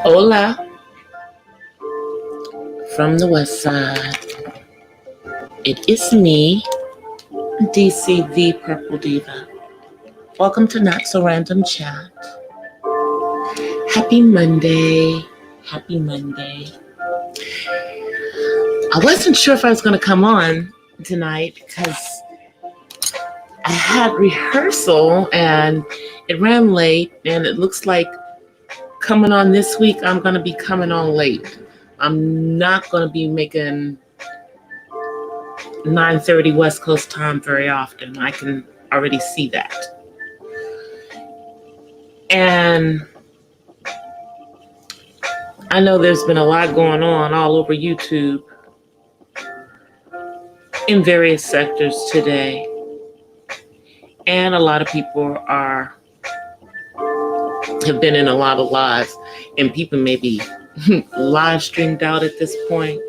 Hola from the west side. It is me, DCThePurpleDiva. Welcome to Not So Random Chat. Happy Monday. Happy Monday. I wasn't sure if I was going to come on tonight because I had rehearsal and it ran late, and it looks like coming on this week, I'm going to be coming on late. I'm not going to be making 9:30 West Coast time very often. I can already see that. And I know there's been a lot going on all over YouTube in various sectors today. And a lot of people have been in a lot of lives, and people may be live streamed out at this point,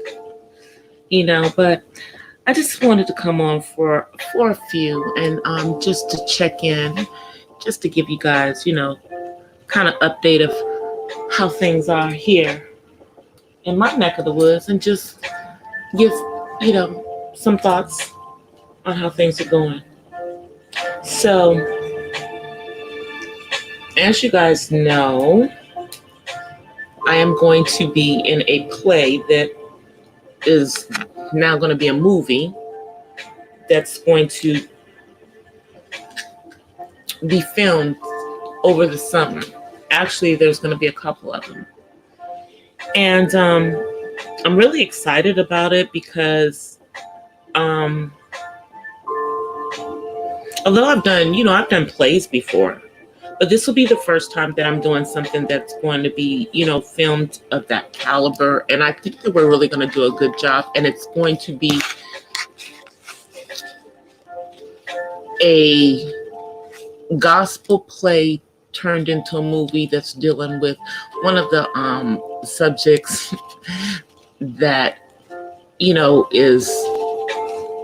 but I just wanted to come on for a few and just to check in, just to give you guys, kind of update of how things are here in my neck of the woods, and just give, some thoughts on how things are going. So, as you guys know, I am going to be in a play that is now going to be a movie that's going to be filmed over the summer. Actually, there's going to be a couple of them. And I'm really excited about it because although I've done plays before, but this will be the first time that I'm doing something that's going to be, filmed of that caliber. And I think that we're really going to do a good job. And it's going to be a gospel play turned into a movie that's dealing with one of the subjects that, is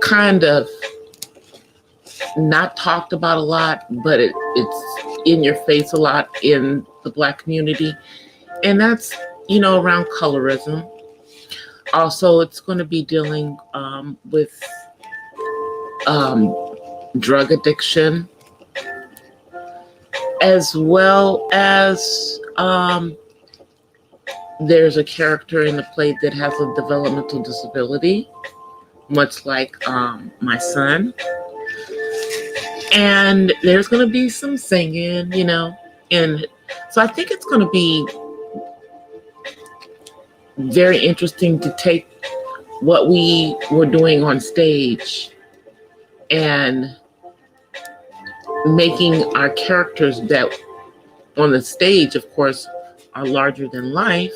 kind of not talked about a lot, but it's in your face a lot in the Black community. And that's, around colorism. Also, it's going to be dealing with drug addiction, as well as there's a character in the play that has a developmental disability, much like my son. And there's going to be some singing, and so I think it's going to be very interesting to take what we were doing on stage and making our characters that on the stage, of course, are larger than life,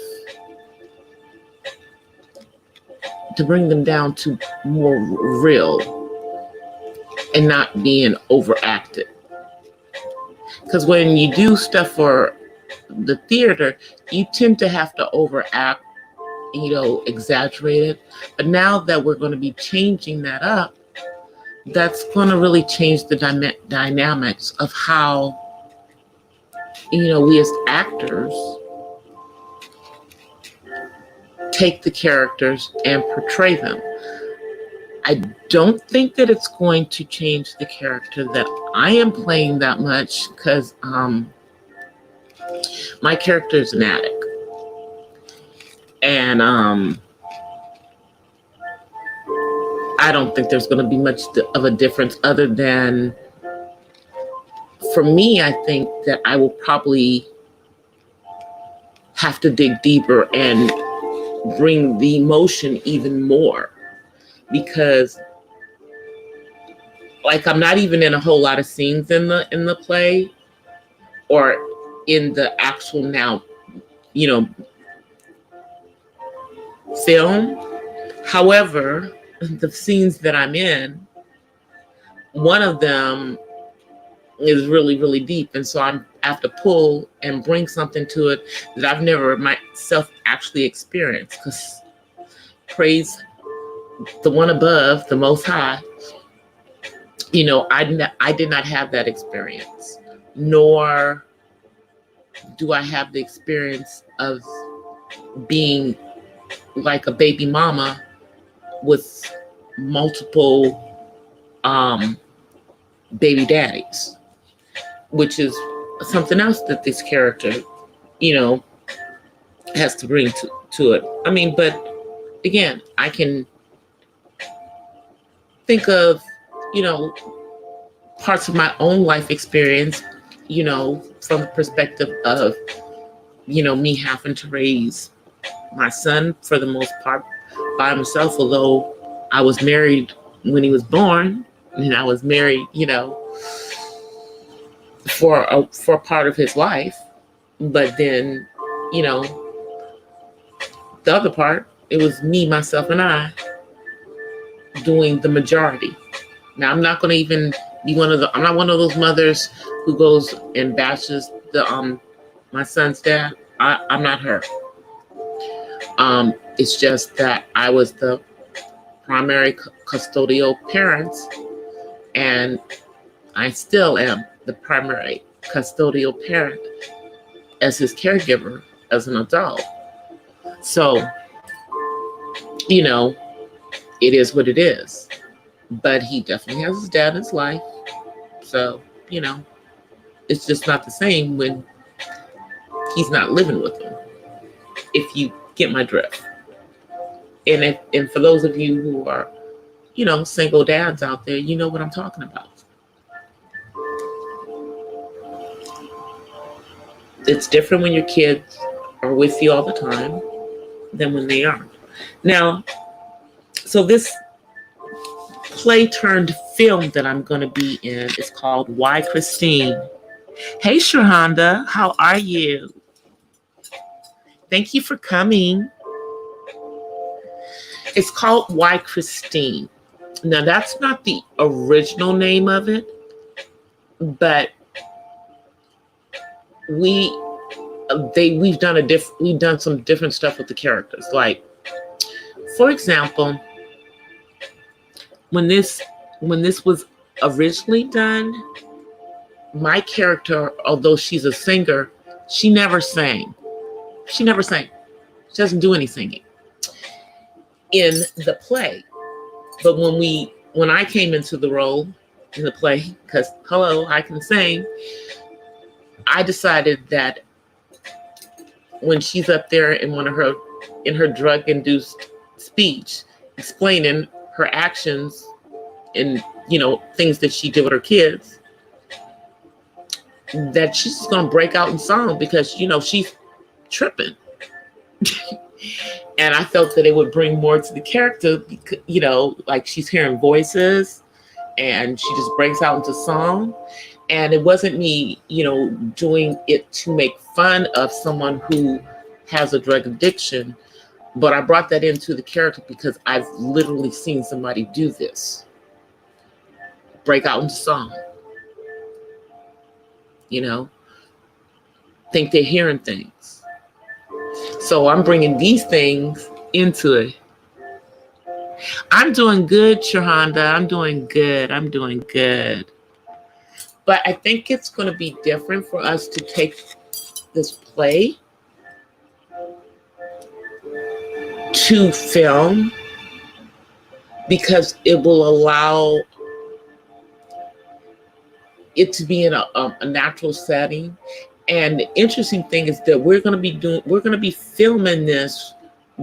to bring them down to more real and not being overacted. Because when you do stuff for the theater, you tend to have to overact, exaggerate it. But now that we're going to be changing that up, that's going to really change the dynamics of how, we as actors take the characters and portray them. I don't think that it's going to change the character that I am playing that much, because my character is an addict. And I don't think there's going to be much of a difference, other than, for me, I think that I will probably have to dig deeper and bring the emotion even more. Because, I'm not even in a whole lot of scenes in the play or in the actual now, film. However, the scenes that I'm in, one of them is really, really deep. And so I have to pull and bring something to it that I've never myself actually experienced. Because praise the one above, the Most High, I did not have that experience, nor do I have the experience of being like a baby mama with multiple baby daddies, which is something else that this character, you know, has to bring to it. I mean, but again, I can think of, you know, parts of my own life experience, you know, from the perspective of, you know, me having to raise my son for the most part by himself, although I was married when he was born, and I was married, you know, for a part of his life. But then, you know, the other part, it was me, myself, and I doing the majority. Now, I'm not going to even be I'm not one of those mothers who goes and bashes my son's dad. I'm not her. It's just that I was the primary custodial parent, and I still am the primary custodial parent as his caregiver as an adult. So, you know, it is what it is. But he definitely has his dad in his life. So, you know, it's just not the same when he's not living with him, if you get my drift. And for those of you who are, you know, single dads out there, you know what I'm talking about. It's different when your kids are with you all the time than when they aren't. Now, so this play turned film that I'm going to be in is called Why Christine. Hey, Shahanda, how are you? Thank you for coming. It's called Why Christine. Now, that's not the original name of it, but we've done some different stuff with the characters. Like, for example, when this was originally done, my character, although she's a singer, she never sang. She doesn't do any singing in the play. But when I came into the role in the play, because hello, I can sing, I decided that when she's up there in her drug-induced speech, explaining her actions and, you know, things that she did with her kids, that she's just gonna break out in song because, you know, she's tripping. And I felt that it would bring more to the character because, you know, like she's hearing voices and she just breaks out into song. And it wasn't me, you know, doing it to make fun of someone who has a drug addiction, but I brought that into the character because I've literally seen somebody do this. Break out into song. You know, think they're hearing things. So I'm bringing these things into it. I'm doing good, Shahanda. I'm doing good. But I think it's going to be different for us to take this play to film because it will allow it to be in a natural setting. And the interesting thing is that we're going to be filming this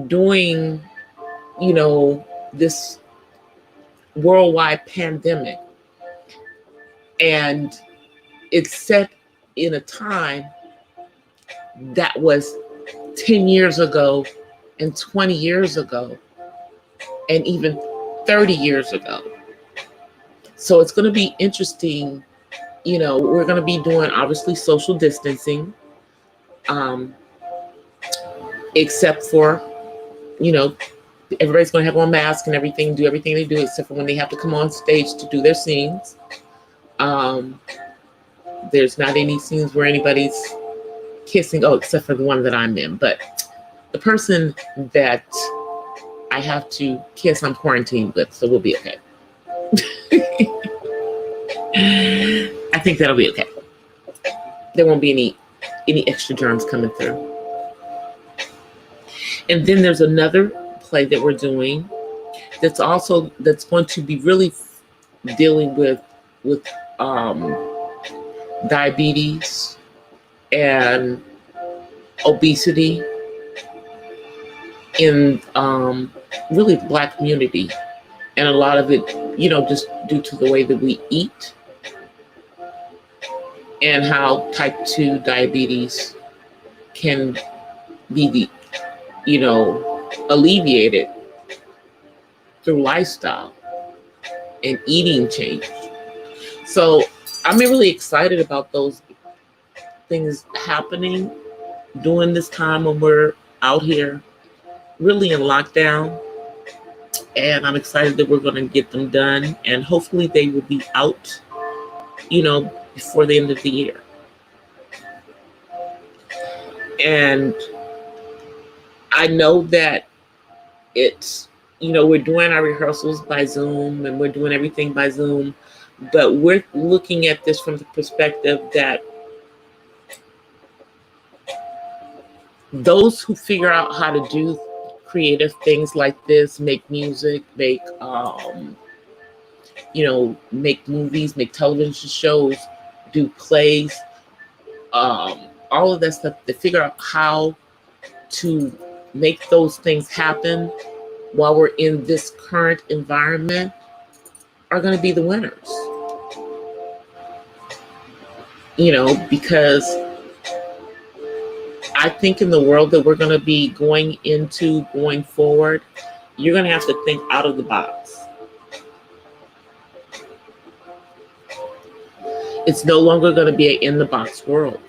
during, you know, this worldwide pandemic. And it's set in a time that was 10 years ago and 20 years ago and even 30 years ago. So it's going to be interesting. You know, we're going to be doing obviously social distancing, except for, you know, everybody's going to have on masks and everything, do everything they do, except for when they have to come on stage to do their scenes. There's not any scenes where anybody's kissing, except for the one that I'm in. But the person that I have to kiss, I'm quarantined with, so we'll be okay. I think that'll be okay. There won't be any extra germs coming through. And then there's another play that we're doing that's going to be really dealing with um, diabetes and obesity in really the Black community, and a lot of it, just due to the way that we eat and how type 2 diabetes can be alleviated through lifestyle and eating change. So I'm really excited about those things happening during this time when we're out here really in lockdown. And I'm excited that we're going to get them done, and hopefully they will be out, before the end of the year. And I know that it's, we're doing our rehearsals by Zoom and we're doing everything by Zoom, but we're looking at this from the perspective that those who figure out how to do creative things like this, make music, make movies, make television shows, do plays, all of that stuff, to figure out how to make those things happen while we're in this current environment are going to be the winners. Because I think in the world that we're going to be going into going forward, you're going to have to think out of the box. It's no longer going to be an in-the-box world,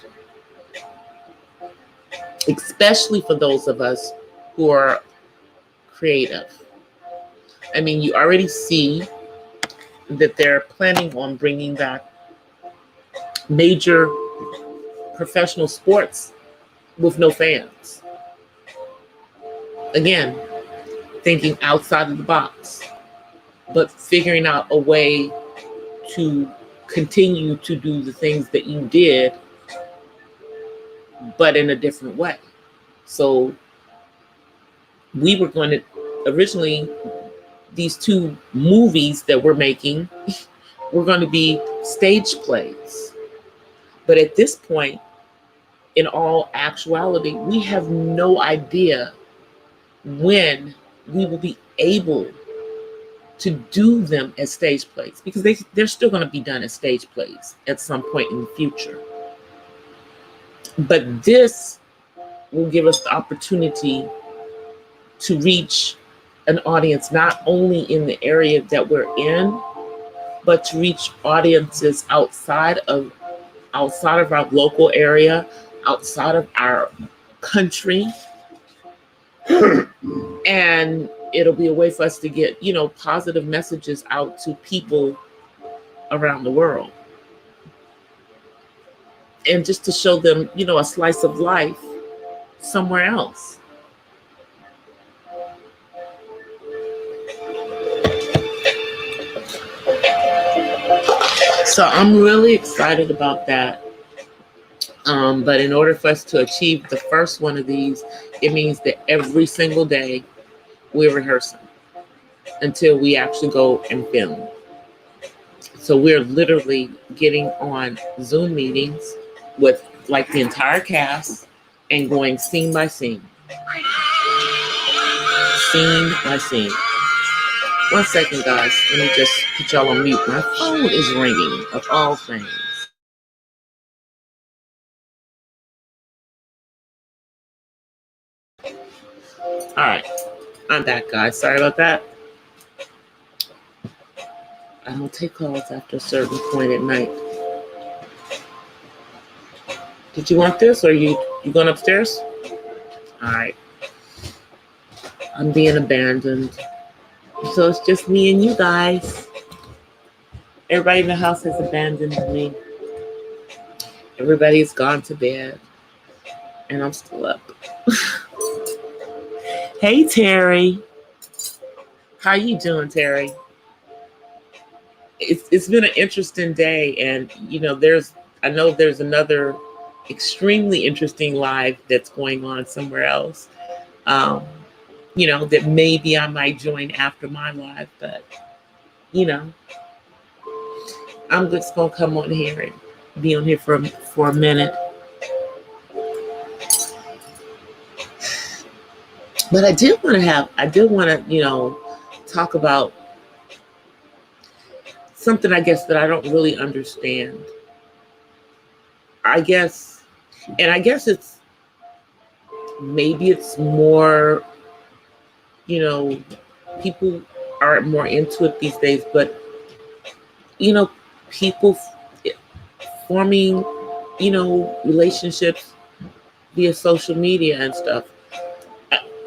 especially for those of us who are creative. I mean, you already see that they're planning on bringing back major professional sports with no fans. Again, thinking outside of the box, but figuring out a way to continue to do the things that you did, but in a different way. So we were going to originally, these 2 movies that we're making were going to be stage plays. But at this point, in all actuality, we have no idea when we will be able to do them as stage plays, because they're still going to be done as stage plays at some point in the future. But this will give us the opportunity to reach an audience not only in the area that we're in, but to reach audiences outside of our local area, outside of our country. And it'll be a way for us to get, positive messages out to people around the world. And just to show them, a slice of life somewhere else. So I'm really excited about that. But in order for us to achieve the first one of these, it means that every single day we're rehearsing until we actually go and film. So we're literally getting on Zoom meetings with like the entire cast and going scene by scene. Scene by scene. 1 second, guys. Let me just put y'all on mute. My phone is ringing, of all things. All right. I'm back, guys. Sorry about that. I don't take calls after a certain point at night. Did you want this, or you going upstairs? All right. I'm being abandoned. So it's just me and you guys. Everybody in the house has abandoned me. Everybody's gone to bed. And I'm still up. Hey, Terry. How you doing, Terry? It's been an interesting day, and I know there's another extremely interesting live that's going on somewhere else. um, that maybe I might join after my live, but you know, I'm just gonna come on here and be on here for a minute. But I did want to talk about something, I guess, that I don't really understand. I guess maybe it's more, people are more into it these days, but, people forming, relationships via social media and stuff.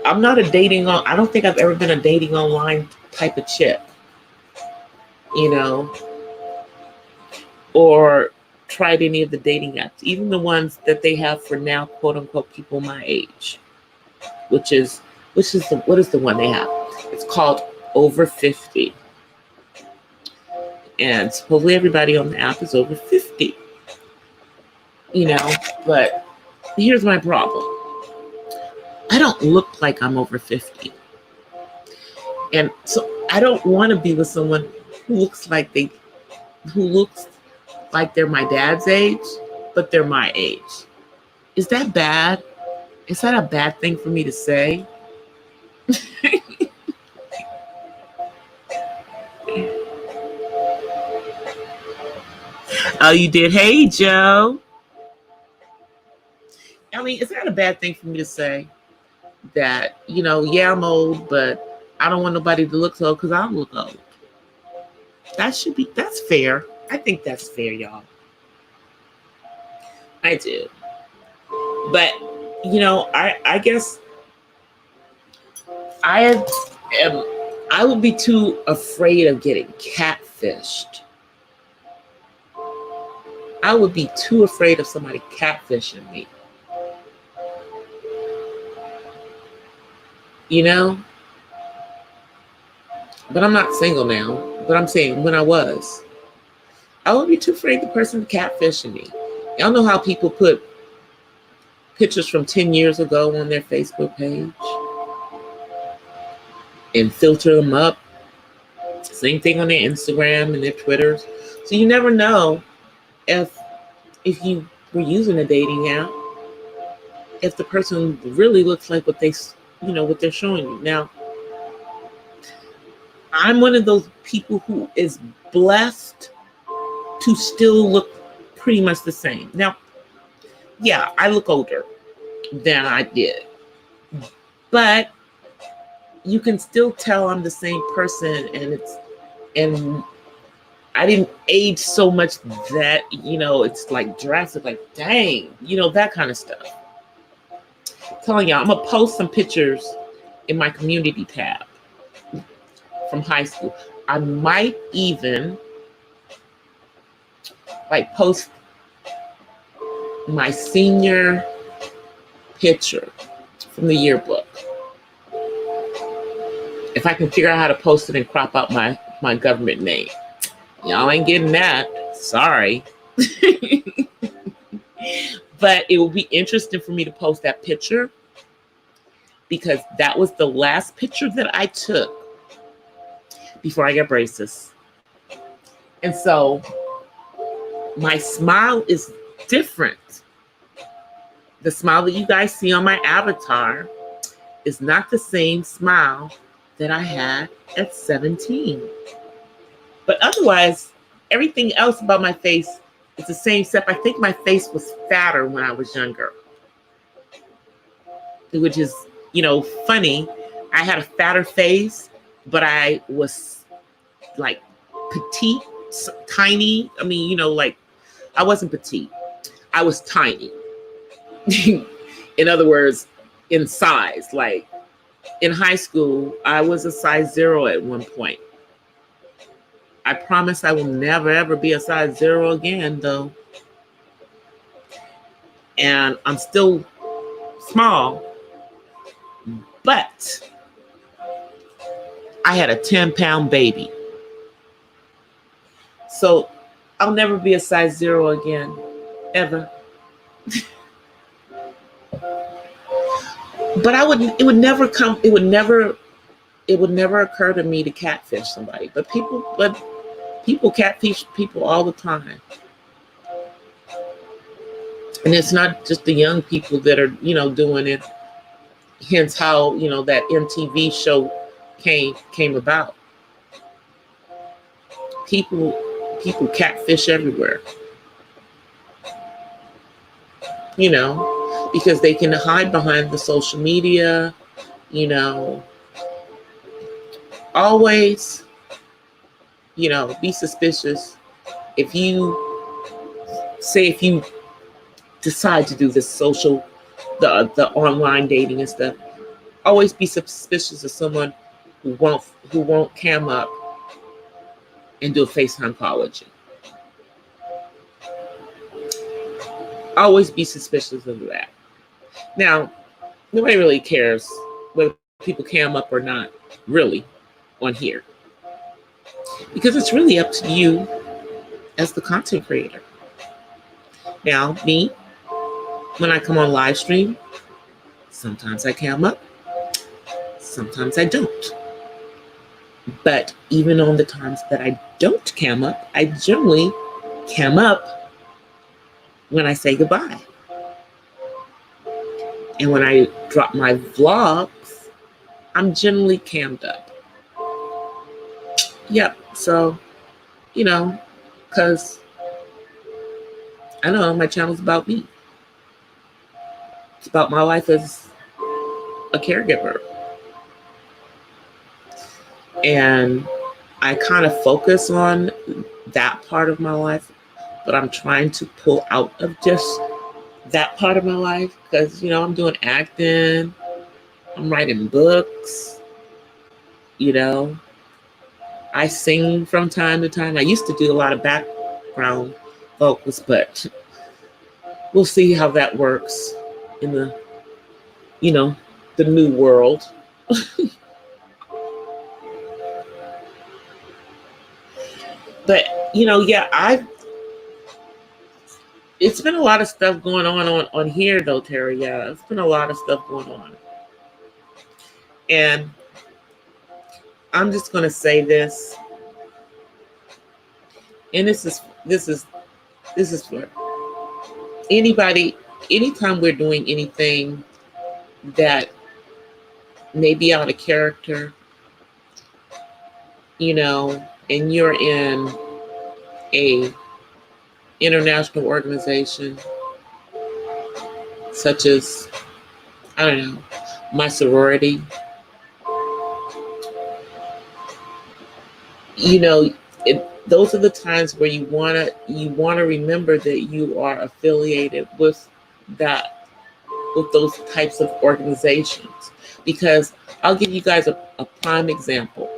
I'm not I don't think I've ever been a dating online type of chick, or tried any of the dating apps, even the ones that they have for now, quote unquote, people my age, what is the one they have? It's called Over 50. And supposedly everybody on the app is over 50, but here's my problem. I don't look like I'm over 50. And so I don't want to be with someone who looks like they're my dad's age, but they're my age. Is that bad? Is that a bad thing for me to say? Oh, you did? Hey, Joe. I mean, is that a bad thing for me to say? That, yeah, I'm old, but I don't want nobody to look old because I don't look old. That's fair. I think that's fair, y'all. I do. But, I guess I would be too afraid of getting catfished. I would be too afraid of somebody catfishing me. But I'm not single now. But I'm saying when I would be too afraid the person catfishing me. Y'all know how people put pictures from 10 years ago on their Facebook page and filter them up. Same thing on their Instagram and their Twitters. So you never know if you were using a dating app, if the person really looks like what they're showing you. Now, I'm one of those people who is blessed to still look pretty much the same. Now, yeah, I look older than I did, but you can still tell I'm the same person, and I didn't age so much that, it's like drastic, like, dang, that kind of stuff. I'm telling y'all, I'm going to post some pictures in my community tab from high school. I might even post my senior picture from the yearbook. If I can figure out how to post it and crop out my government name. Y'all ain't getting that. Sorry. But it will be interesting for me to post that picture because that was the last picture that I took before I got braces. And so my smile is different. The smile that you guys see on my avatar is not the same smile that I had at 17. But otherwise, everything else about my face is the same, except I think my face was fatter when I was younger. Which is, funny. I had a fatter face, but I was like petite, tiny. I mean, I wasn't petite. I was tiny. In other words, in size. Like in high school, I was a size 0 at one point. I promise I will never, ever be a size 0 again, though. And I'm still small, but I had a 10-pound baby. So I'll never be a size 0 again, ever. But I would, it would never come, it would never occur to me to catfish somebody. But people catfish people all the time. And it's not just the young people that are, doing it. Hence how, that MTV show came about. People catfish everywhere, because they can hide behind the social media, always, be suspicious. If you decide to do this the online dating and stuff, always be suspicious of someone who won't cam up and do a FaceTime call with you. Always be suspicious of that. Now, nobody really cares whether people cam up or not, really, on here. Because it's really up to you as the content creator. Now, me, when I come on live stream, sometimes I cam up, sometimes I don't. But even on the times that I don't cam up, I generally cam up when I say goodbye. And when I drop my vlogs, I'm generally cammed up. Yep, so, because I know my channel's about me. It's about my life as a caregiver. And I kind of focus on that part of my life, but I'm trying to pull out of just that part of my life because, I'm doing acting, I'm writing books, I sing from time to time. I used to do a lot of background vocals, but we'll see how that works in the, the new world. But, it's been a lot of stuff going on here though, Terry. Yeah, it's been a lot of stuff going on. And I'm just going to say this. And this is for anybody, anytime we're doing anything that may be out of character, and you're in a international organization such as, I don't know, my sorority, those are the times where you wanna remember that you are affiliated with those types of organizations. Because I'll give you guys a prime example.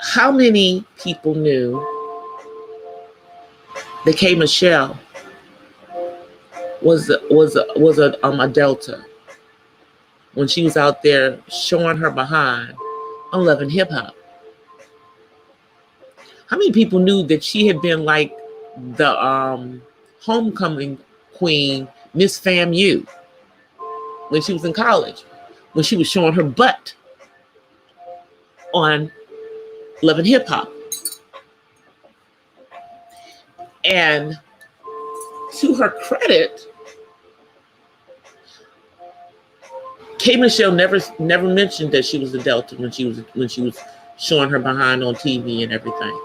How many people knew that K. Michelle was a Delta when she was out there showing her behind on Love and Hip Hop? How many people knew that she had been like the homecoming queen, Miss FAMU, when she was in college, when she was showing her butt on Love and Hip Hop? And to her credit, K. Michelle never mentioned that she was a Delta when she was showing her behind on TV and everything.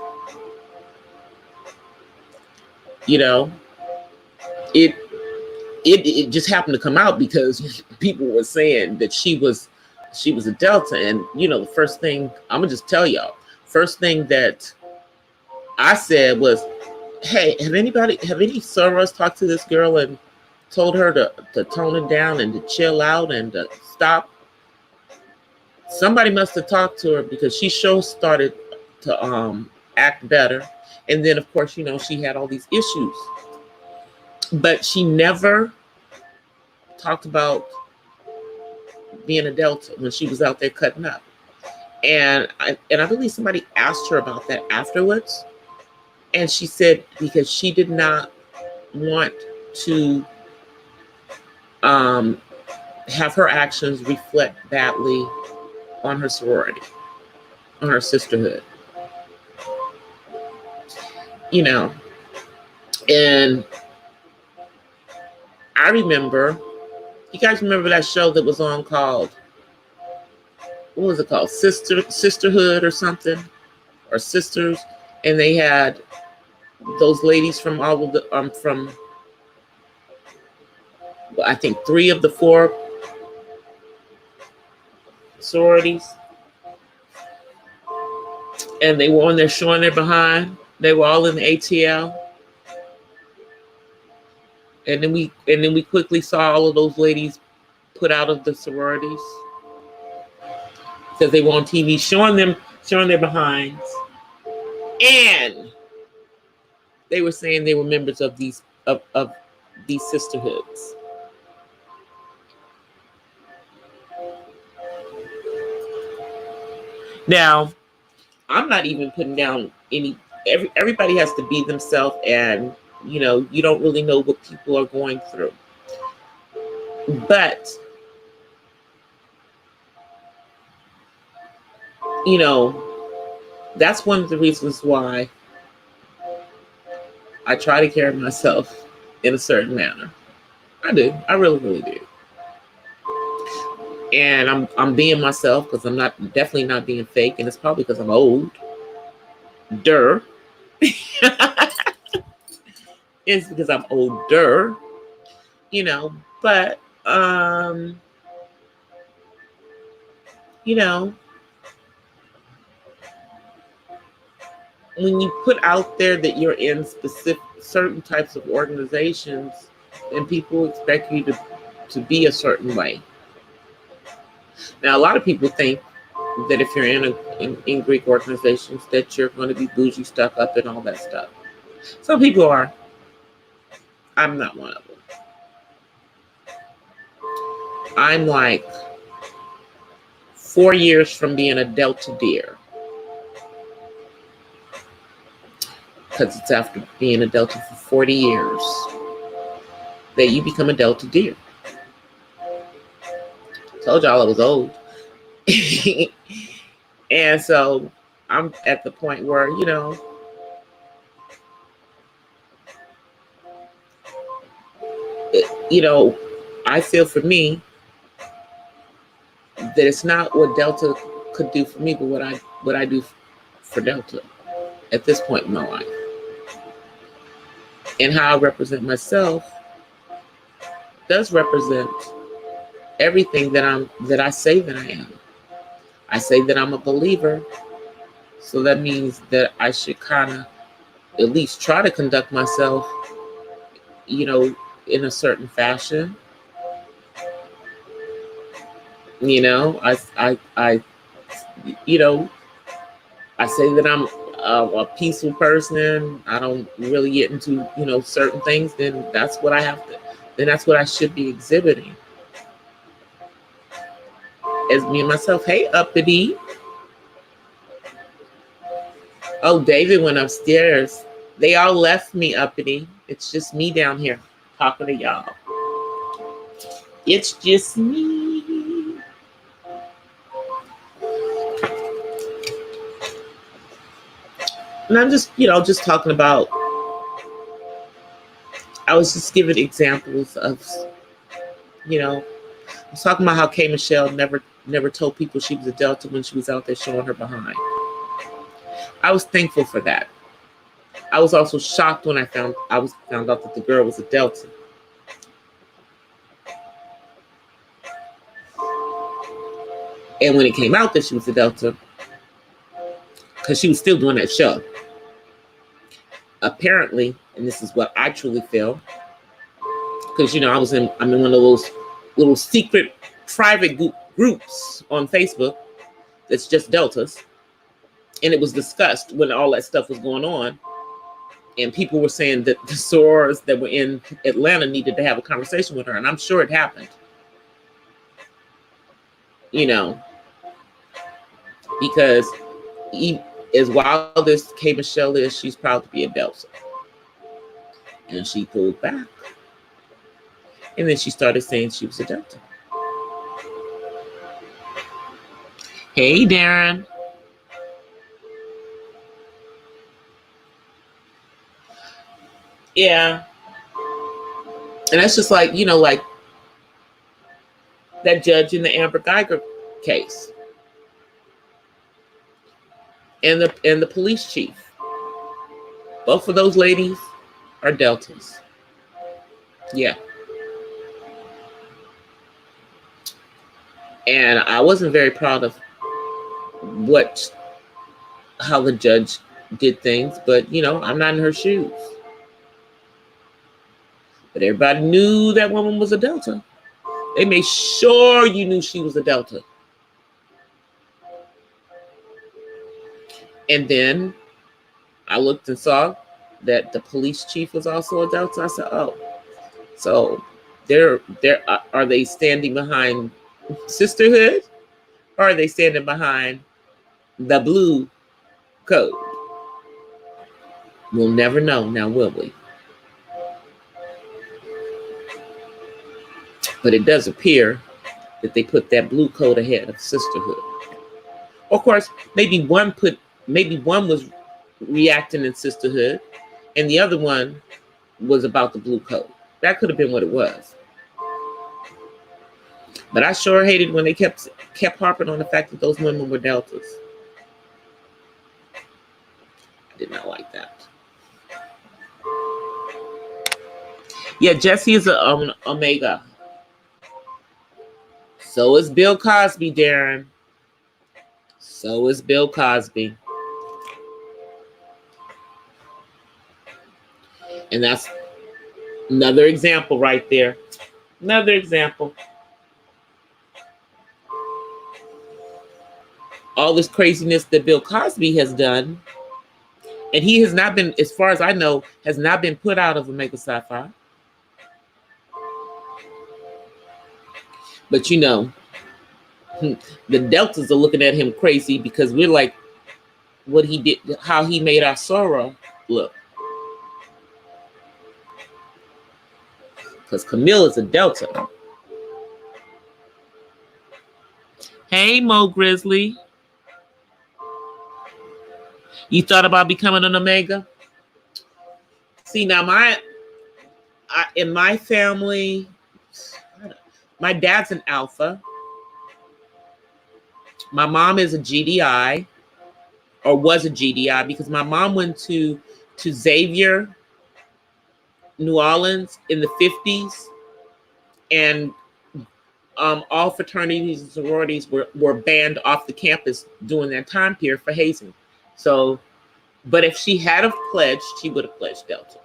It just happened to come out because people were saying that she was a Delta. And the first thing I'm gonna just tell y'all, first thing that I said was, hey, have any sorors talked to this girl and told her to tone it down and to chill out and to stop? Somebody must have talked to her, because she started to act better. And then, of course, she had all these issues. But she never talked about being a Delta when she was out there cutting up. And I believe somebody asked her about that afterwards. And she said because she did not want to have her actions reflect badly on her sorority, on her sisterhood. You know, and I remember, you guys remember that show that was on called, what was it called? Sisterhood or something, or Sisters, and they had those ladies from all of the from, I think 3 of the 4 sororities, and they were on there showing their behind. They were all in the ATL, and then we quickly saw all of those ladies put out of the sororities because they were on TV showing their behinds, and they were saying they were members of these sisterhoods. Now, I'm not even putting down everybody has to be themselves, and you don't really know what people are going through. But that's one of the reasons why I try to carry myself in a certain manner. I do. I really, really do. And I'm being myself because I'm definitely not being fake, and it's probably because I'm old. It's because I'm older, but when you put out there that you're in certain types of organizations, and people expect you to be a certain way. Now, a lot of people think that if you're in Greek organizations that you're going to be bougie, stuck up, and all that stuff. Some people are. I'm not one of them. I'm like 4 years from being a Delta Deer. Because it's after being a Delta for 40 years that you become a Delta Deer. Told y'all I was old. And so I'm at the point where, I feel for me that it's not what Delta could do for me, but what I do for Delta at this point in my life. And how I represent myself does represent everything that I say that I am. I say that I'm a believer, so that means that I should kind of at least try to conduct myself, in a certain fashion. I say that I'm a peaceful person. I don't really get into, certain things. Then that's what that's what I should be exhibiting as me and myself. Hey, uppity. Oh, David went upstairs. They all left me, uppity. It's just me down here talking to y'all. It's just me. And I'm just, just talking about, I was just giving examples of, I was talking about how K. Michelle never told people she was a Delta when she was out there showing her behind. I was thankful for that. I was also shocked when I found out that the girl was a Delta. And when it came out that she was a Delta, because she was still doing that show, apparently, and this is what I truly feel, because I'm in one of those little secret private groups on Facebook that's just Deltas, and it was discussed when all that stuff was going on, and people were saying that the sorors that were in Atlanta needed to have a conversation with her, and I'm sure it happened. Because as wild as K. Michelle is, she's proud to be a Delta. And she pulled back. And then she started saying she was a Delta. Hey, Darren. Yeah. And that's just like, like that judge in the Amber Geiger case. And the police chief. Both of those ladies are Deltas. Yeah. And I wasn't very proud of how the judge did things, but I'm not in her shoes. But everybody knew that woman was a Delta. They made sure you knew she was a Delta. And then I looked and saw that the police chief was also a Delta. I said, oh, so are they standing behind sisterhood, or are they standing behind the blue code? We'll never know now, will we? But it does appear that they put that blue code ahead of sisterhood. Of course, maybe one was reacting in sisterhood, and the other one was about the blue code. That could have been what it was. But I sure hated when they kept harping on the fact that those women were Deltas. I did not like that. Yeah, Jesse is an Omega. So is Bill Cosby, Darren. So is Bill Cosby. And that's another example right there. Another example. All this craziness that Bill Cosby has done, and he has not been, as far as I know, has not been put out of Omega Psi Phi. But the Deltas are looking at him crazy because we're like, what he did, how he made our Sora look. Because Camille is a Delta. Hey, Mo Grizzly. You thought about becoming an Omega? See, now in my family, my dad's an Alpha. My mom is a GDI, or was a GDI, because my mom went to Xavier, New Orleans in the 50s, and all fraternities and sororities were banned off the campus during that time period for hazing. So, but if she had have pledged, she would have pledged Delta.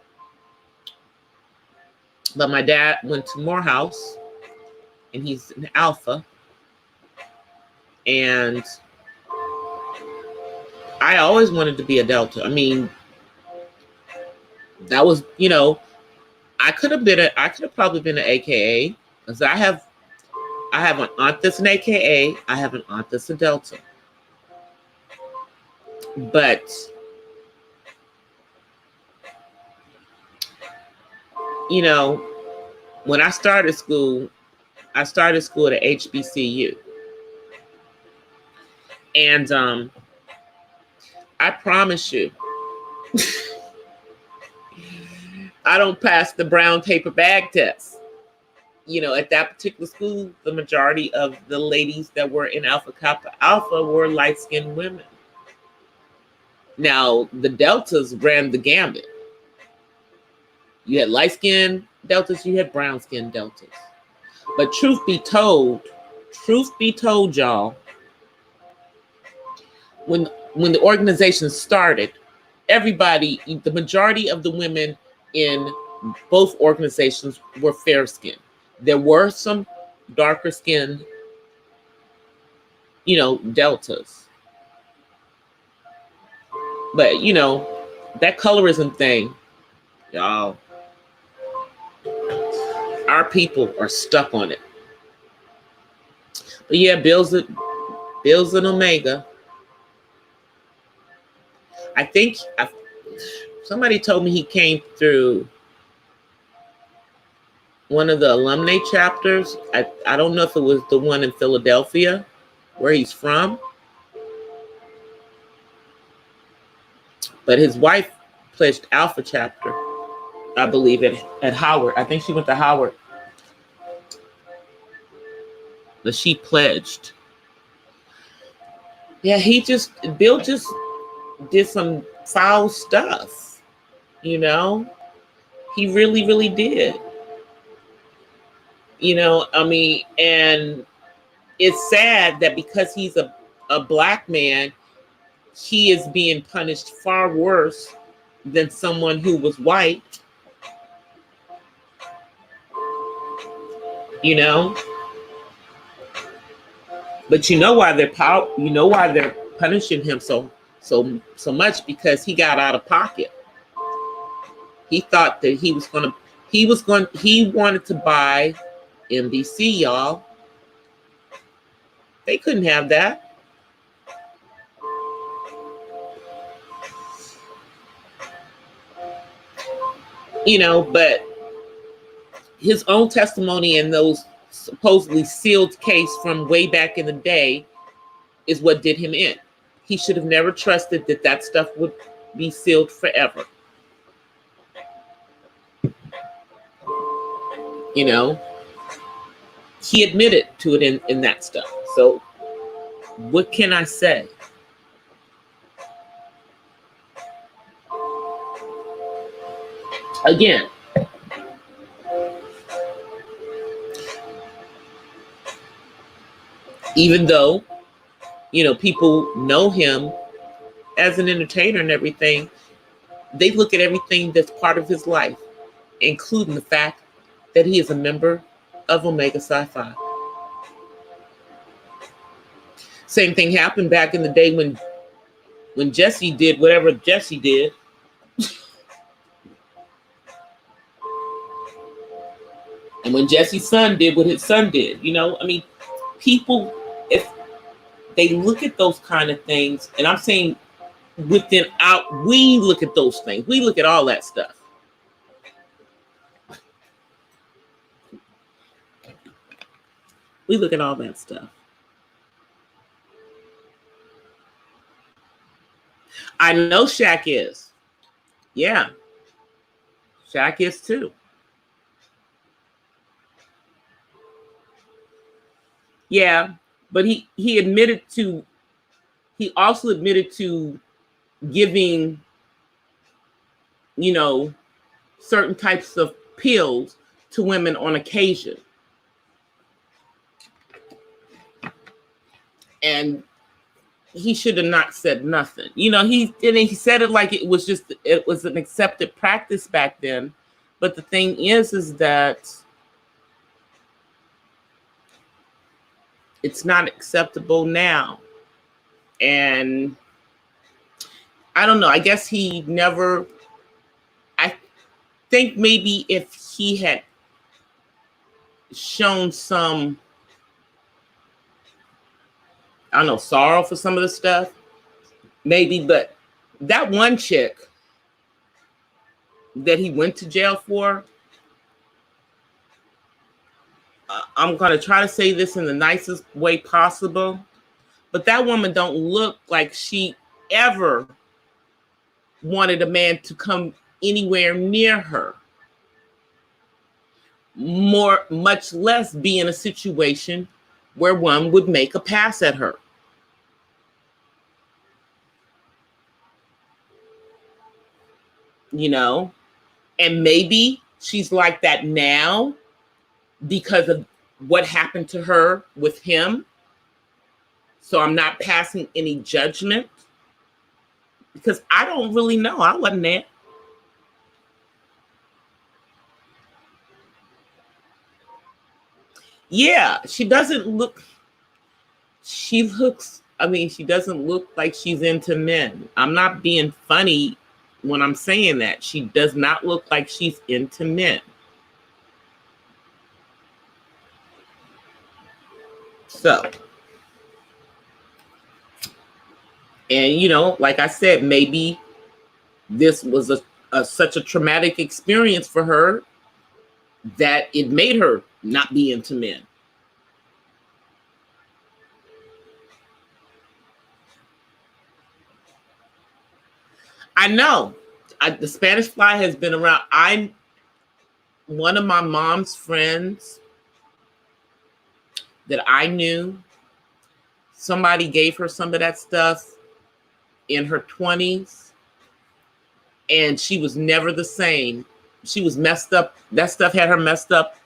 But my dad went to Morehouse, and he's an Alpha. And I always wanted to be a Delta. I mean, that was, I could have probably been an AKA, because I have an aunt that's an AKA. I have an aunt that's a Delta. But when I started school at HBCU. And I promise you, I don't pass the brown paper bag test. At that particular school, the majority of the ladies that were in Alpha Kappa Alpha were light-skinned women. Now, the Deltas ran the gambit. You had light-skinned Deltas, you had brown-skinned Deltas. But truth be told, y'all, when the organization started, the majority of the women in both organizations were fair-skinned. There were some darker-skinned, Deltas. But, that colorism thing, y'all, our people are stuck on it. But yeah, Bill's an Omega. I think somebody told me he came through one of the alumni chapters. I don't know if it was the one in Philadelphia where he's from, but his wife pledged Alpha chapter, I believe, at Howard. I think she went to Howard. But she pledged. Yeah, Bill just did some foul stuff, you know? He really, really did. You know, I mean, and it's sad that because he's a black man, he is being punished far worse than someone who was white, you know? But you know why they're punishing him so much, because he got out of pocket. He thought that he wanted to buy NBC, y'all. They couldn't have that. You know, but his own testimony in those supposedly sealed case from way back in the day is what did him in. He should have never trusted that stuff would be sealed forever. You know, he admitted to it in that stuff. So what can I say? Again, even though, you know, people know him as an entertainer and everything, they look at everything that's part of his life, including the fact that he is a member of Omega Psi Phi. Same thing happened back in the day when Jesse did whatever Jesse did. And when Jesse's son did what his son did. You know, I mean, people, if they look at those kind of things, and I'm saying we look at those things. We look at all that stuff. We look at all that stuff. I know Shaq is. Yeah. Shaq is too. Yeah, but he also admitted to giving, you know, certain types of pills to women on occasion. And he should have not said nothing. You know, he said it like it was an accepted practice back then. But the thing is that it's not acceptable now. And I don't know. I guess I think maybe if he had shown some, I don't know, sorrow for some of the stuff, maybe. But that one chick that he went to jail for, I'm going to try to say this in the nicest way possible, but that woman don't look like she ever wanted a man to come anywhere near her, much less be in a situation where one would make a pass at her. You know, and maybe she's like that now because of what happened to her with him. So I'm not passing any judgment because I don't really know. I wasn't there. Yeah, she doesn't look like she's into men. I'm not being funny when I'm saying that. She does not look like she's into men. So, and you know, like I said, maybe this was such a traumatic experience for her that it made her not be into men. I know. The Spanish fly has been around. One of my mom's friends that I knew, somebody gave her some of that stuff in her 20s, and she was never the same. She was messed up. That stuff had her messed up,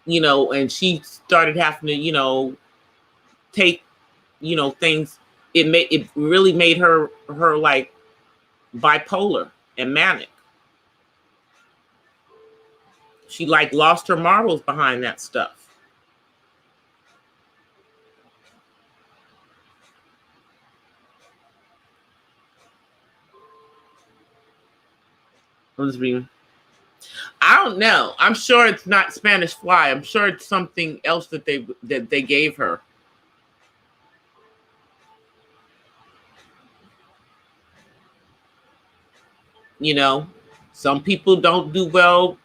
and she started having to, take, things. It really made her like bipolar and manic. She like lost her marbles behind that stuff. I don't know. I'm sure it's not Spanish fly. I'm sure it's something else that they gave her. Some people don't do well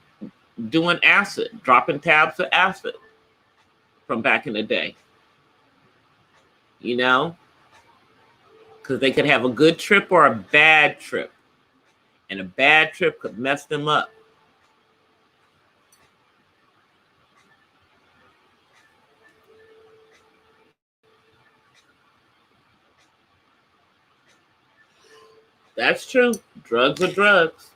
doing acid, dropping tabs of acid from back in the day. Because they could have a good trip or a bad trip. And a bad trip could mess them up. That's true. Drugs are drugs.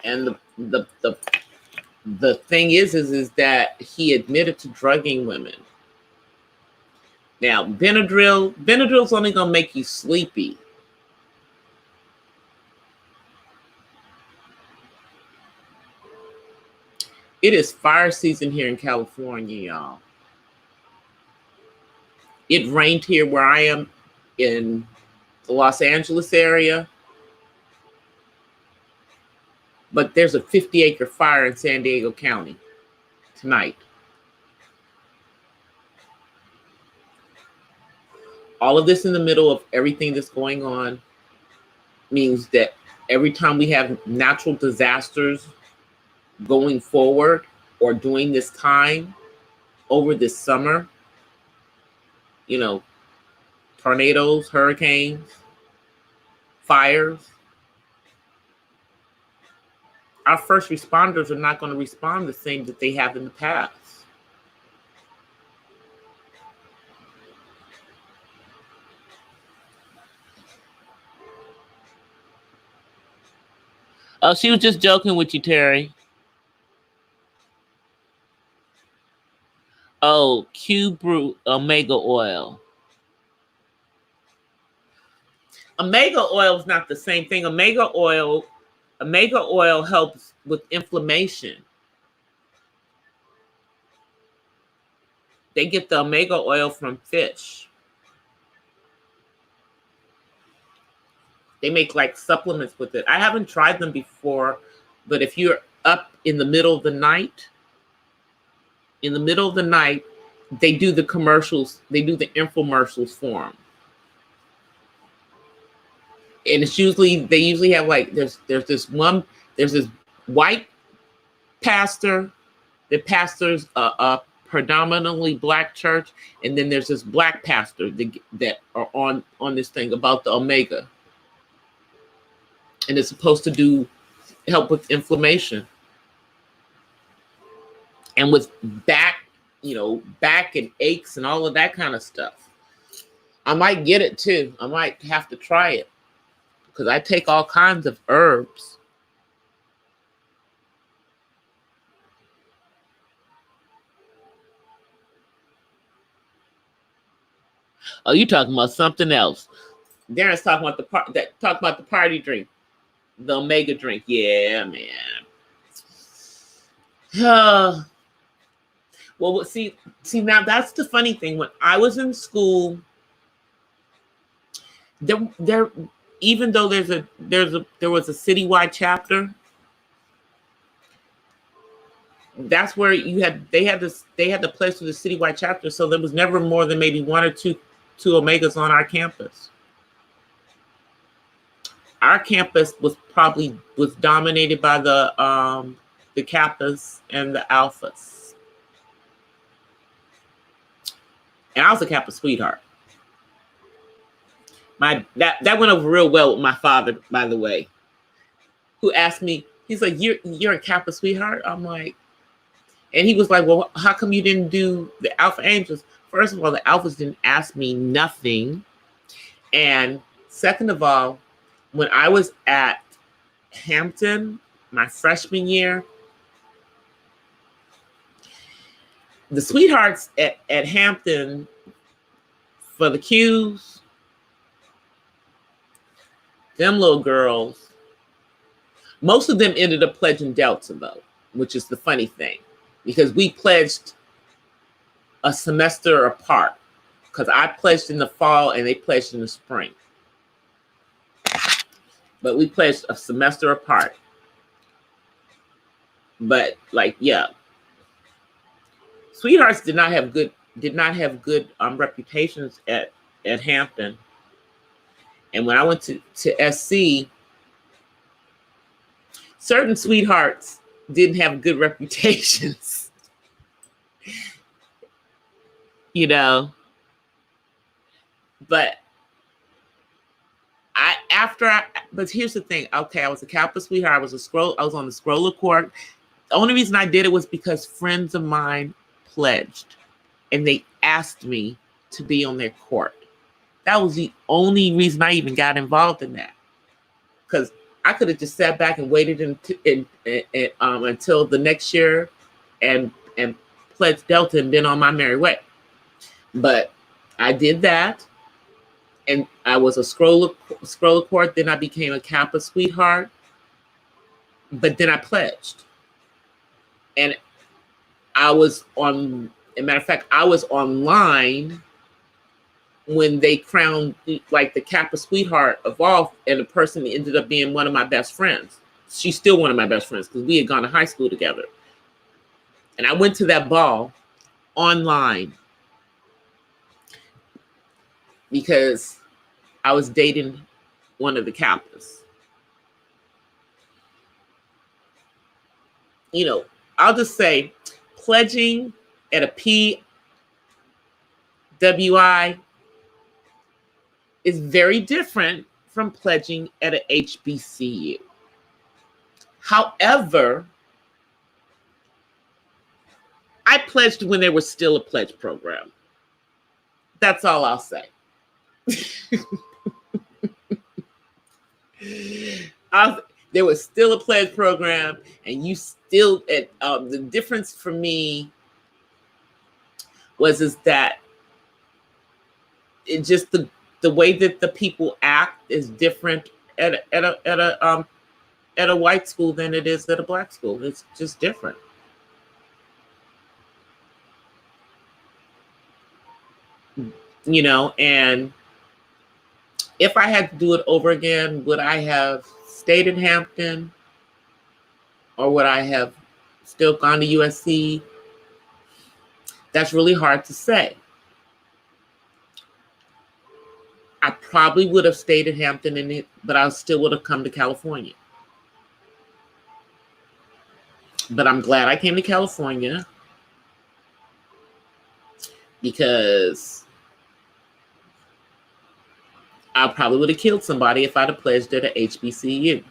And the thing is that he admitted to drugging women. Now, Benadryl's only gonna make you sleepy. It is fire season here in California, y'all. It rained here where I am in the Los Angeles area. But there's a 50-acre fire in San Diego County tonight. All of this in the middle of everything that's going on means that every time we have natural disasters going forward or during this time over this summer, tornadoes, hurricanes, fires, our first responders are not going to respond the same that they have in the past. Oh, she was just joking with you, Terry. Oh, Q Omega Oil. Omega oil is not the same thing. Omega oil helps with inflammation. They get the omega oil from fish. They make like supplements with it. I haven't tried them before, but if you're up in the middle of the night, they do the commercials, they do the infomercials for them. And it's they usually have like, there's this white pastor that pastors a predominantly Black church, and then there's this Black pastor that are on this thing about the omega, and it's supposed to help with inflammation and with back and aches and all of that kind of stuff. I might get it too. I might have to try it because I take all kinds of herbs. Oh, you talking about something else? Darren's talking about the party drink, the omega drink. Yeah, man. Well, see, now that's the funny thing. When I was in school, there even though there was a citywide chapter, that's where they had the place for the citywide chapter. So there was never more than maybe one or two omegas on our campus. our campus was dominated by the Kappas and the Alphas. And I was a Kappa sweetheart. That went over real well with my father, by the way, who asked me, he's like, you're a Kappa sweetheart? I'm like, and he was like, well, how come you didn't do the Alpha Angels? First of all, the Alphas didn't ask me nothing. And second of all, when I was at Hampton, my freshman year, the sweethearts at Hampton for the Qs, them little girls, most of them ended up pledging Delta, though, which is the funny thing, because we pledged a semester apart, because I pledged in the fall and they pledged in the spring. But we pledged a semester apart. But like, yeah, sweethearts did not have good reputations at Hampton. And when I went to SC, certain sweethearts didn't have good reputations. You know. But but here's the thing. Okay, I was a Kappa sweetheart. I was on the Scroller Court. The only reason I did it was because friends of mine pledged and they asked me to be on their court. That was the only reason I even got involved in that. Because I could have just sat back and waited until the next year and pledged Delta and been on my merry way. But I did that. And I was a scroller court. Then I became a Kappa sweetheart. But then I pledged. And I was as a matter of fact, I was online when they crowned like the Kappa sweetheart of all, and the person ended up being one of my best friends. She's still one of my best friends because we had gone to high school together. And I went to that ball online because I was dating one of the Kappas. You know, I'll just say pledging at a PWI is very different from pledging at a HBCU. However, I pledged when there was still a pledge program. That's all I'll say. There was still a pledge program, and you still, the difference for me is that it just the way that the people act is different at a white school than it is at a black school. It's just different. You know, and if I had to do it over again, would I have stayed in Hampton, or would I have still gone to USC? That's really hard to say. I probably would have stayed at Hampton, but I still would have come to California. But I'm glad I came to California because I probably would have killed somebody if I'd have pledged at a HBCU.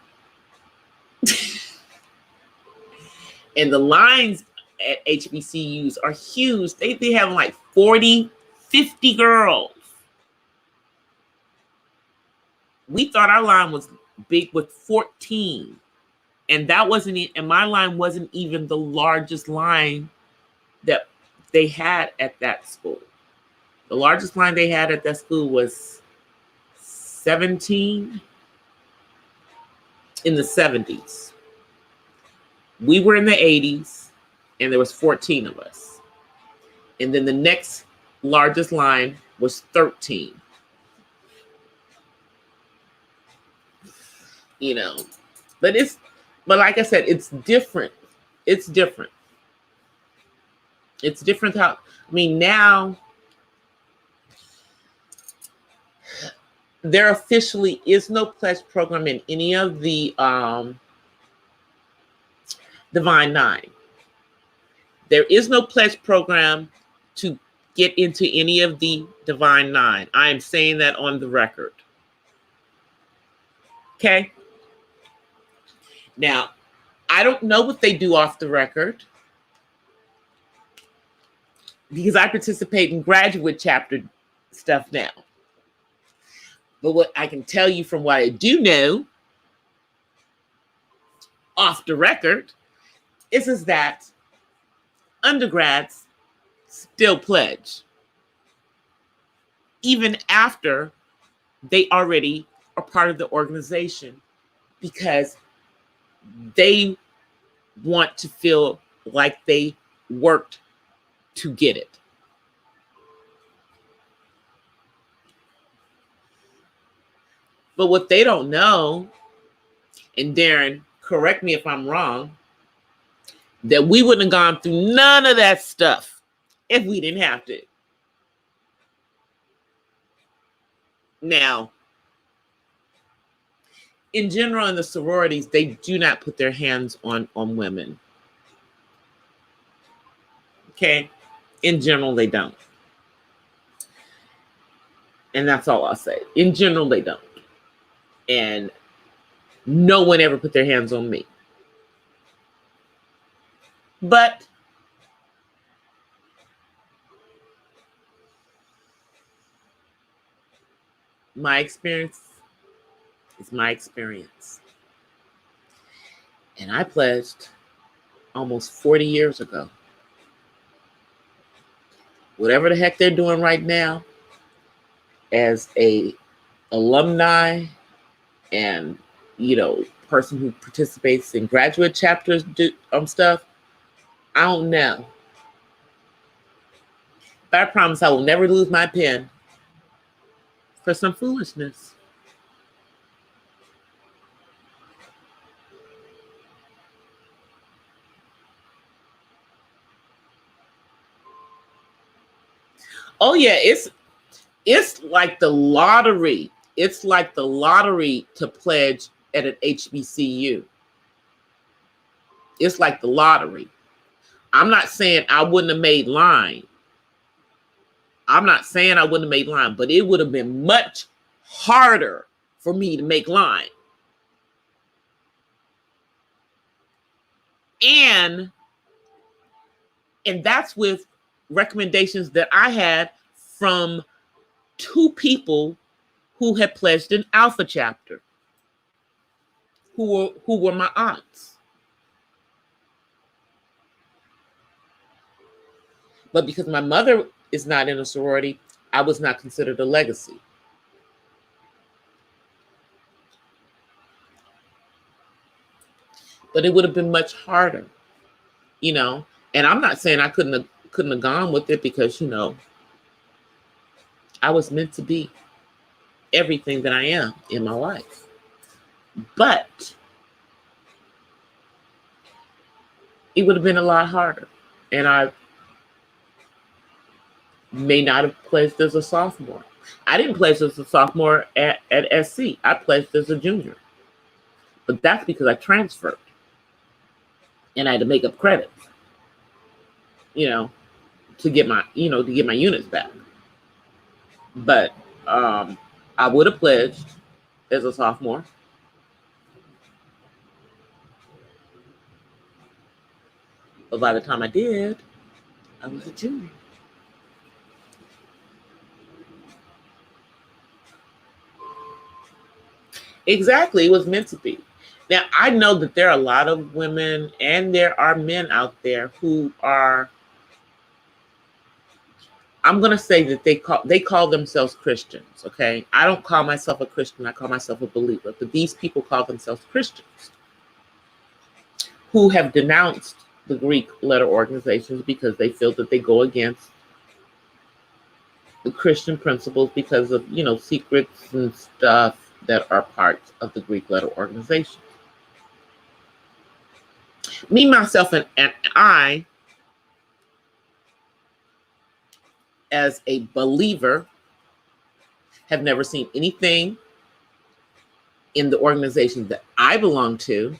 And the lines at HBCUs are huge. They have like 40, 50 girls. We thought our line was big with 14. And that wasn't, and my line wasn't even the largest line that they had at that school. The largest line they had at that school was 17 in the 70s. We were in the 80s, and there was 14 of us. And then the next largest line was 13. You know, but like I said, it's different. It's different. It's different how, I mean, now there officially is no pledge program in any of the Divine Nine. There is no pledge program to get into any of the Divine Nine. I am saying that on the record. Okay? Now, I don't know what they do off the record because I participate in graduate chapter stuff now. But what I can tell you from what I do know off the record is that undergrads still pledge, even after they already are part of the organization, because they want to feel like they worked to get it. But what they don't know, and Darren, correct me if I'm wrong, that we wouldn't have gone through none of that stuff if we didn't have to. Now, in general, in the sororities, they do not put their hands on women. Okay? In general, they don't. And that's all I'll say. In general, they don't. And no one ever put their hands on me. But my experience is my experience. And I pledged almost 40 years ago. Whatever the heck they're doing right now as a alumni and, person who participates in graduate chapters stuff, I don't know. But I promise I will never lose my pen for some foolishness. Oh yeah, it's like the lottery. It's like the lottery to pledge at an HBCU. It's like the lottery. I'm not saying I wouldn't have made line. But it would have been much harder for me to make line. And that's with recommendations that I had from 2 people who had pledged an Alpha chapter, who were my aunts. But because my mother is not in a sorority, I was not considered a legacy. But it would have been much harder, And I'm not saying I couldn't have gone with it because, I was meant to be everything that I am in my life. But it would have been a lot harder. And I may not have pledged as a sophomore. I didn't pledge as a sophomore at SC. I pledged as a junior. But that's because I transferred. And I had to make up credits, to get my units back. But I would have pledged as a sophomore. But by the time I did, I was a junior. Exactly, it was meant to be. Now, I know that there are a lot of women and there are men out there who are, I'm going to say that they call themselves Christians, okay? I don't call myself a Christian, I call myself a believer. But these people call themselves Christians who have denounced the Greek letter organizations because they feel that they go against the Christian principles because of, secrets and stuff that are parts of the Greek letter organization. Me, myself, and I, as a believer, have never seen anything in the organization that I belong to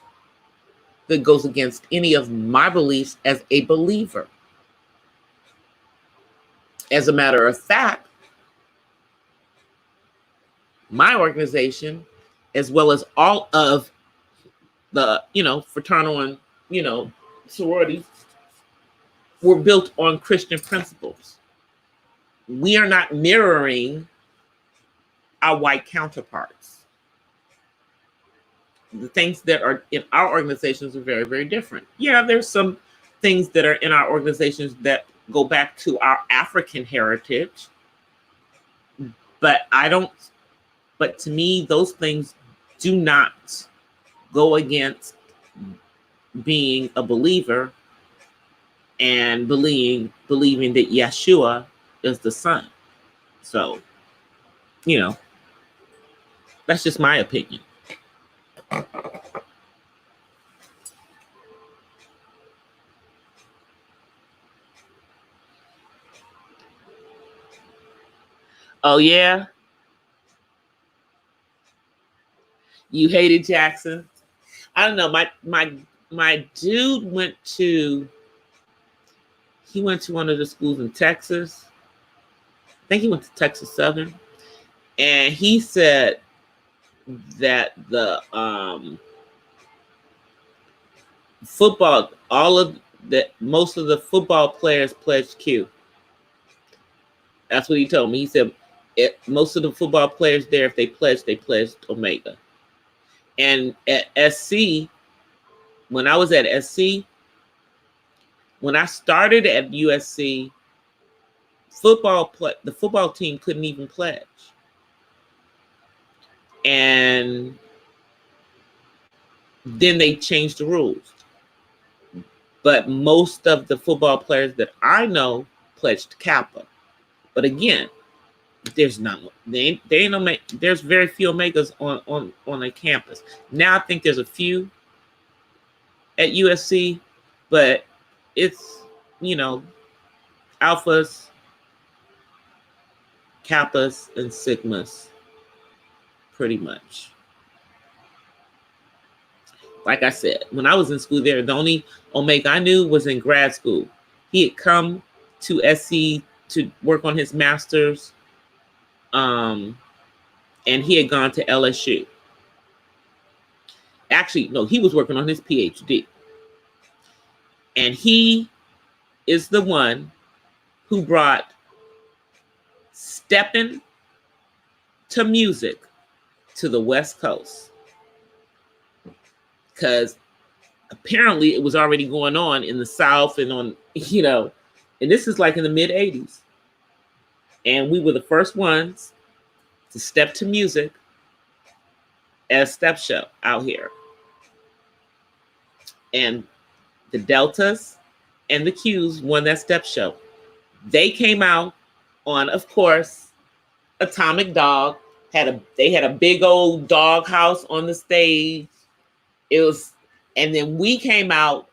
that goes against any of my beliefs as a believer. As a matter of fact, my organization, as well as all of the, fraternal and, sororities, were built on Christian principles. We are not mirroring our white counterparts. The things that are in our organizations are very, very different. Yeah, there's some things that are in our organizations that go back to our African heritage, but to me, those things do not go against being a believer and believing that Yeshua is the Son. So, that's just my opinion. Oh yeah, you hated Jackson. I don't know. My dude went to one of the schools in Texas. I think he went to Texas Southern, and he said that the football, most of the football players pledged Q. That's what he told me. He said most of the football players there, if they pledged Omega. And at SC, when I was at SC, when I started at USC, the football team couldn't even pledge. And then they changed the rules. But most of the football players that I know pledged Kappa. But again, there's very few Omegas on a campus. Now I think there's a few at USC, but it's, Alphas, Kappas, and Sigmas, pretty much. Like I said, when I was in school there, the only Omega I knew was in grad school. He had come to SC to work on his master's, and he had gone to LSU. Actually, no, he was working on his PhD. And he is the one who brought stepping to music to the West Coast. Because apparently it was already going on in the South and and this is like in the mid 80s. And we were the first ones to step to music as a step show out here. And the Deltas and the Qs won that step show. They came out on, of course, Atomic Dog. They had a big old dog house on the stage. And then we came out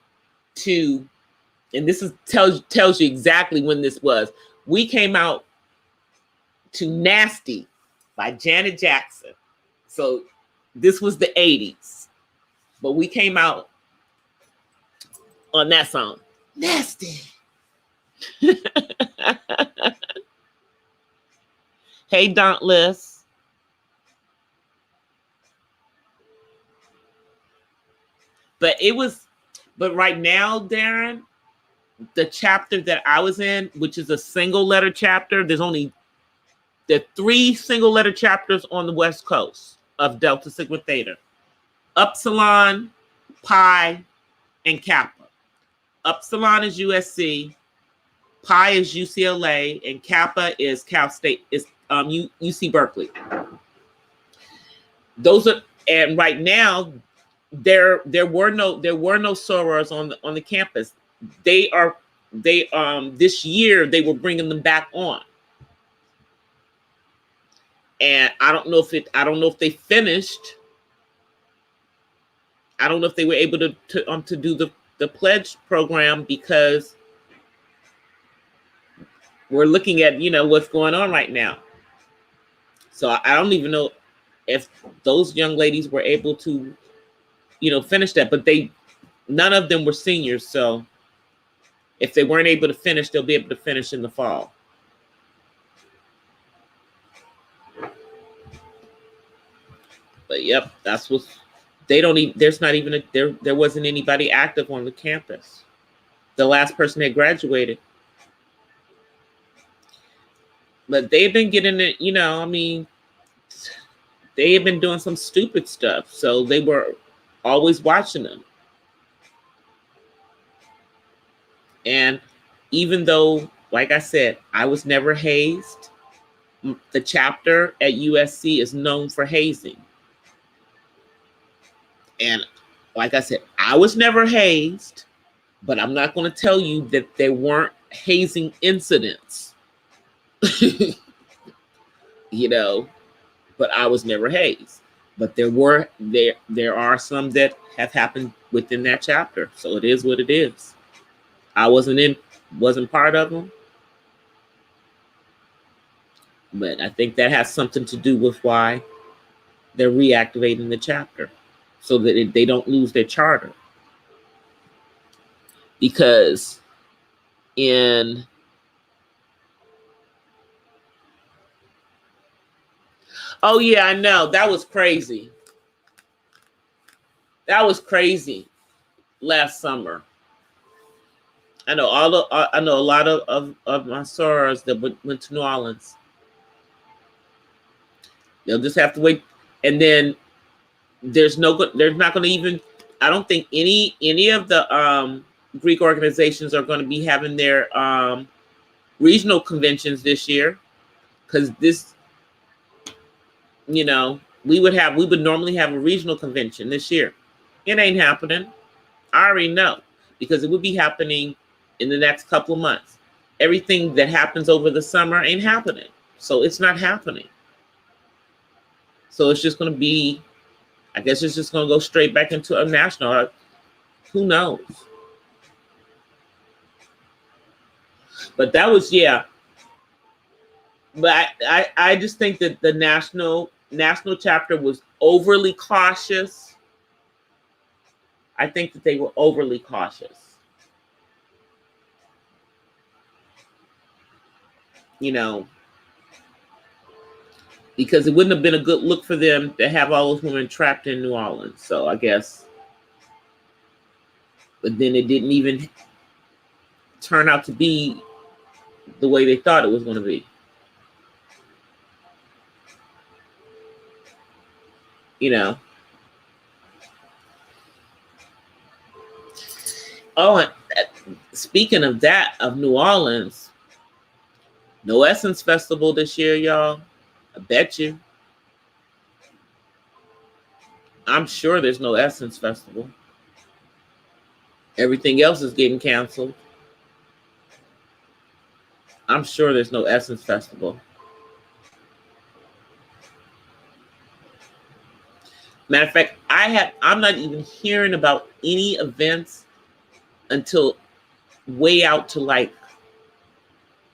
to, and this tells you exactly when this was. We came out to Nasty by Janet Jackson. So this was the 80s. But we came out on that song. Nasty. Hey, Dauntless. But right now, Darren, the chapter that I was in, which is a single letter chapter, there are 3 single letter chapters on the West Coast of Delta Sigma Theta. Upsilon, Pi, and Kappa. Upsilon is USC, Pi is UCLA, and Kappa is Cal State, is UC Berkeley. And right now, there were no sorors on the campus. This year they were bringing them back on. And I don't know if they finished. I don't know if they were able to do the pledge program, because we're looking at what's going on right now. So I don't even know if those young ladies were able to, finish that. But none of them were seniors. So if they weren't able to finish, they'll be able to finish in the fall. But yep, that's what they don't even. There's not even there wasn't anybody active on the campus. The last person had graduated. But they've been getting it, I mean, they have been doing some stupid stuff. So they were always watching them. And even though, like I said, I was never hazed, the chapter at USC is known for hazing. And like I said, I was never hazed, but I'm not going to tell you that there weren't hazing incidents. But I was never hazed. But there are some that have happened within that chapter. So it is what it is. I wasn't part of them. But I think that has something to do with why they're reactivating the chapter, so that they don't lose their charter. Because oh yeah, I know, that was crazy. That was crazy last summer. I know a lot of my sorors that went to New Orleans. They'll just have to wait, and then there's not going to even. I don't think any of the Greek organizations are going to be having their regional conventions this year, because this, we would normally have a regional convention this year. It ain't happening. I already know, because it would be happening in the next couple of months. Everything that happens over the summer ain't happening. So it's not happening. So it's just going to be, I guess it's just going to go straight back into a national. Who knows? But that was, yeah. But I just think that the national chapter was overly cautious. I think that they were overly cautious. Because it wouldn't have been a good look for them to have all those women trapped in New Orleans. So I guess, but then it didn't even turn out to be the way they thought it was going to be. Oh, and speaking of that, of New Orleans, no Essence Festival this year, y'all. I bet you. I'm sure there's no Essence Festival. Everything else is getting canceled. I'm sure there's no Essence Festival. Matter of fact, I'm not even hearing about any events until way out to like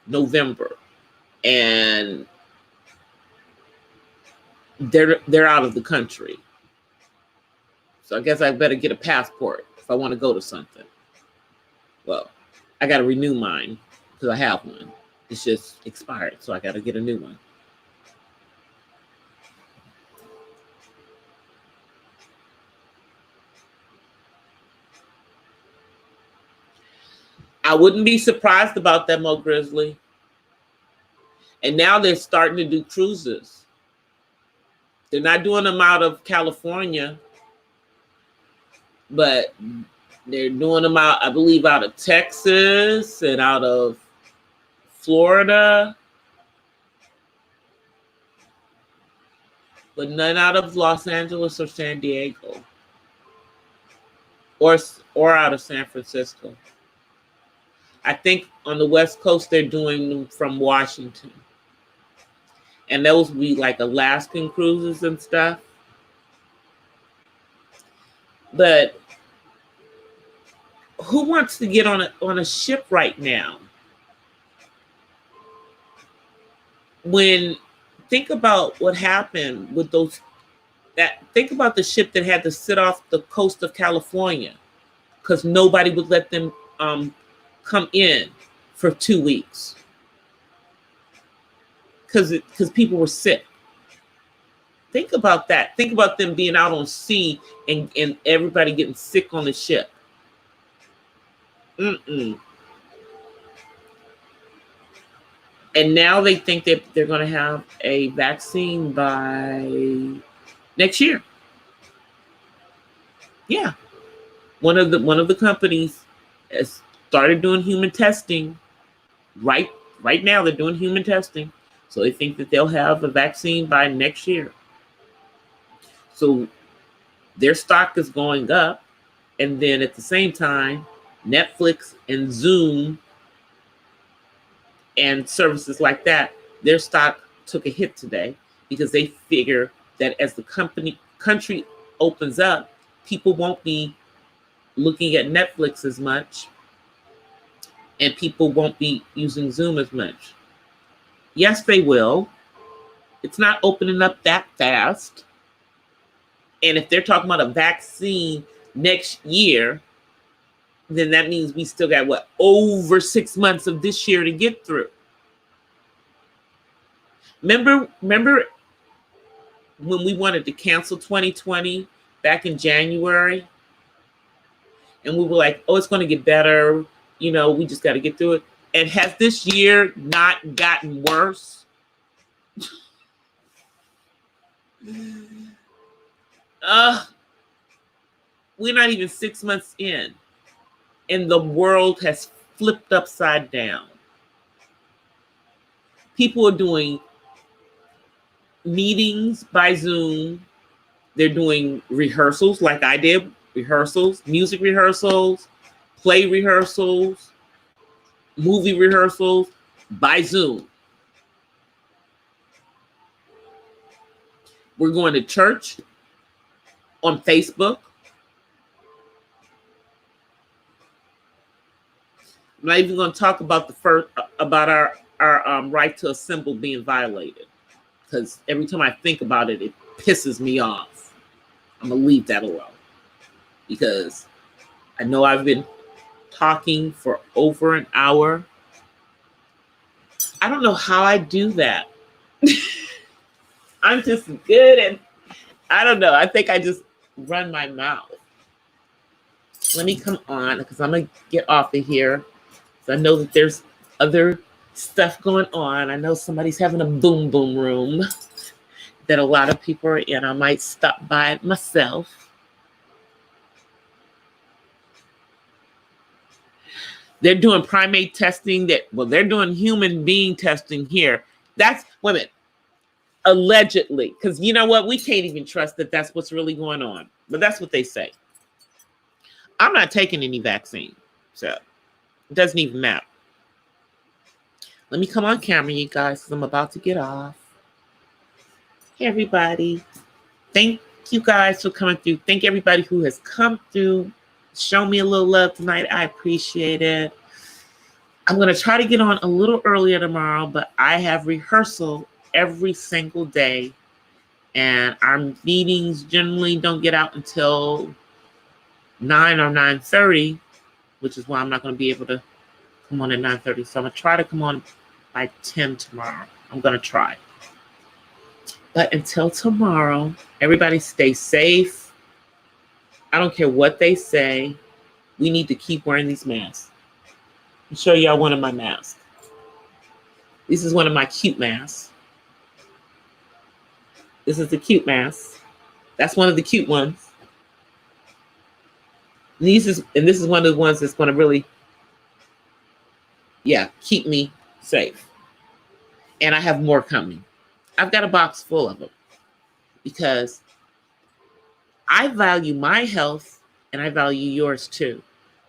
November. And they're out of the country. So I guess I better get a passport if I want to go to something. Well, I got to renew mine because I have one. It's just expired, so I got to get a new one. I wouldn't be surprised about that, Mo Grizzly. And now they're starting to do cruises. They're not doing them out of California, but they're doing them out, I believe, out of Texas and out of Florida, but none out of Los Angeles or San Diego, or out of San Francisco. I think on the West Coast they're doing them from Washington, and those would be like Alaskan cruises and stuff. But who wants to get on a ship right now when think about what happened with those. Think about the ship that had to sit off the coast of California because nobody would let them come in for 2 weeks because people were sick. Think about that. Think about them being out on sea and everybody getting sick on the ship. And now they think that they're going to have a vaccine by next year. Yeah. One of the companies has started doing human testing. Right now they're doing human testing. So they think that they'll have a vaccine by next year. So their stock is going up. And then at the same time, Netflix and Zoom and services like that, their stock took a hit today because they figure that as the country opens up, people won't be looking at Netflix as much and people won't be using Zoom as much. Yes, they will. It's not opening up that fast. And if they're talking about a vaccine next year, then that means we still got over 6 months of this year to get through. Remember when we wanted to cancel 2020 back in January? And we were like, oh, it's going to get better. We just got to get through it. And has this year not gotten worse? We're not even 6 months in. And the world has flipped upside down. People are doing meetings by Zoom. They're doing rehearsals like I did, music rehearsals, play rehearsals, movie rehearsals by Zoom. We're going to church on Facebook. I'm not even going to talk about about our right to assemble being violated, because every time I think about it, it pisses me off. I'm gonna leave that alone because I know I've been talking for over an hour. I don't know how I do that. I'm just good and I don't know. I think I just run my mouth. Let me come on because I'm gonna get off of here. So I know that there's other stuff going on. I know somebody's having a boom boom room that a lot of people are in. I might stop by it myself. They're doing primate testing they're doing human being testing here. That's women, allegedly. Because you know what? We can't even trust that that's what's really going on. But that's what they say. I'm not taking any vaccine. So it doesn't even matter. Let me come on camera, you guys, because I'm about to get off. Hey, everybody. Thank you guys for coming through. Thank everybody who has come through. Show me a little love tonight. I appreciate it. I'm going to try to get on a little earlier tomorrow, but I have rehearsal every single day. And our meetings generally don't get out until 9 or 9:30, which is why I'm not going to be able to come on at 9:30. So I'm going to try to come on by 10 tomorrow. I'm going to try. But until tomorrow, everybody stay safe. I don't care what they say. We need to keep wearing these masks. I'll show y'all one of my masks. This is one of my cute masks. This is the cute mask. That's one of the cute ones. This is one of the ones that's going to really, keep me safe. And I have more coming. I've got a box full of them because I value my health and I value yours too.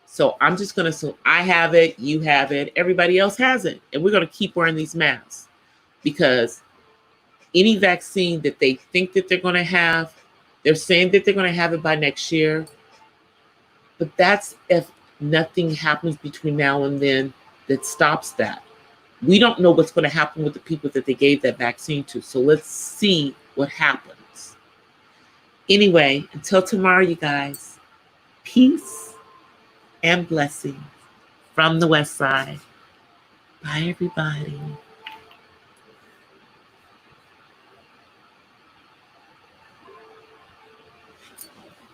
So I'm just going to say, I have it, you have it, everybody else has it. And we're going to keep wearing these masks because any vaccine that they think that they're going to have, they're saying that they're going to have it by next year. But that's if nothing happens between now and then that stops that. We don't know what's going to happen with the people that they gave that vaccine to. So let's see what happens. Anyway, until tomorrow, you guys, peace and blessings from the West Side. Bye, everybody.